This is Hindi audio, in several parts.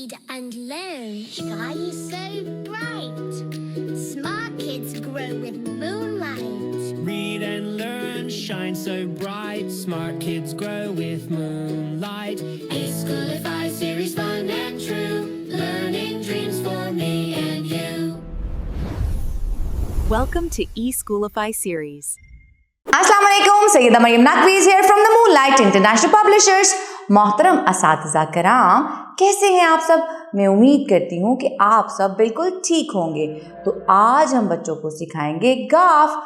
read and learn. Sky is so bright. Smart kids grow with moonlight. Read and learn, shine so bright. Smart kids grow with moonlight. eSchoolify series, fun and true. Learning dreams for me and you. Welcome to eSchoolify series. अस्सलाम वालेकुम, Syeda Maryam नकवीज़ here from the Moonlight International Publishers। मोहतरम असातिज़ा कराम, कैसे हैं आप सब? मैं उम्मीद करती हूँ कि आप सब बिल्कुल ठीक होंगे। तो आज हम बच्चों को सिखाएंगे गाफ।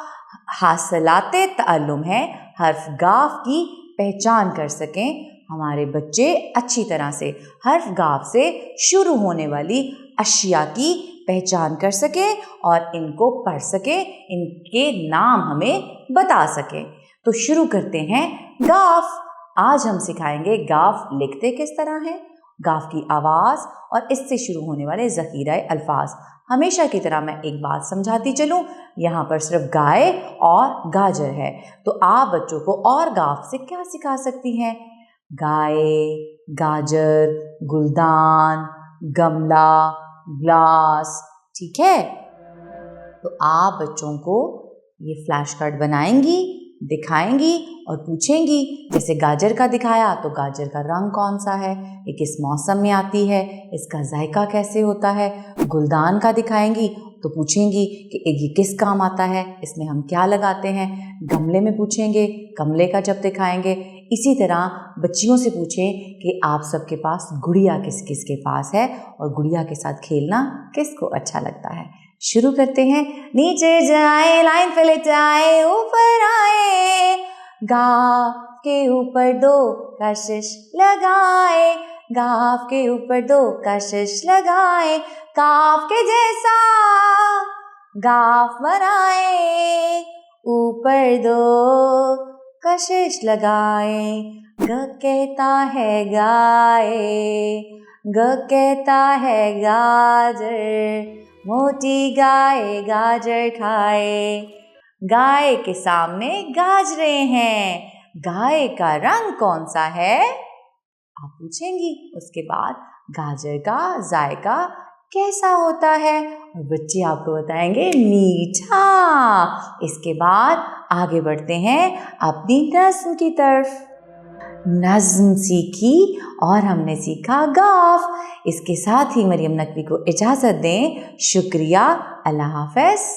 हासिलाते ताल्लुम है हर्फ गाफ की पहचान कर सकें हमारे बच्चे अच्छी तरह से हर्फ गाफ से शुरू होने वाली अशिया की पहचान कर सकें और इनको पढ़ सकें, इनके नाम हमें बता सकें। तो शुरू करते हैं गाफ। आज हम सिखाएंगे गाफ लिखते किस तरह है, गाफ की आवाज़ और इससे शुरू होने वाले ज़ख़ीरा अल्फाज। हमेशा की तरह मैं एक बात समझाती चलूँ, यहाँ पर सिर्फ गाय और गाजर है, तो आप बच्चों को और गाफ से क्या सिखा सकती हैं? गाय, गाजर, गुलदान, गमला, ग्लास। ठीक है, तो आप बच्चों को ये फ्लैश कार्ड बनाएंगी, दिखाएंगी और पूछेंगी। जैसे गाजर का दिखाया तो गाजर का रंग कौन सा है, ये किस मौसम में आती है, इसका जायका कैसे होता है। गुलदान का दिखाएंगी तो पूछेंगी कि ये किस काम आता है, इसमें हम क्या लगाते हैं। गमले में पूछेंगे, गमले का जब दिखाएंगे। इसी तरह बच्चियों से पूछें कि आप सबके पास गुड़िया किस किस के पास है और गुड़िया के साथ खेलना किसको अच्छा लगता है। शुरू करते हैं। नीचे जाए, लाइन पे लेट आए, ऊपर आए, गाफ के ऊपर दो कशिश लगाए, गाफ के ऊपर दो कशिश लगाए, काफ के जैसा गाफ बनाए, ऊपर दो कशिश लगाए। ग कहता है गाय, ग कहता है गाजर, मोटी गाय गाजर खाए। गाय के सामने गाजरें हैं, गाय का रंग कौन सा है आप पूछेंगी। उसके बाद गाजर का जायका कैसा होता है और बच्चे आपको बताएंगे मीठा। इसके बाद आगे बढ़ते हैं अपनी नज़्म की तरफ। नज़्म सीखी और हमने सीखा गाफ। इसके साथ ही मरियम नकवी को इजाज़त दें। शुक्रिया, अल्लाह हाफ़िज़।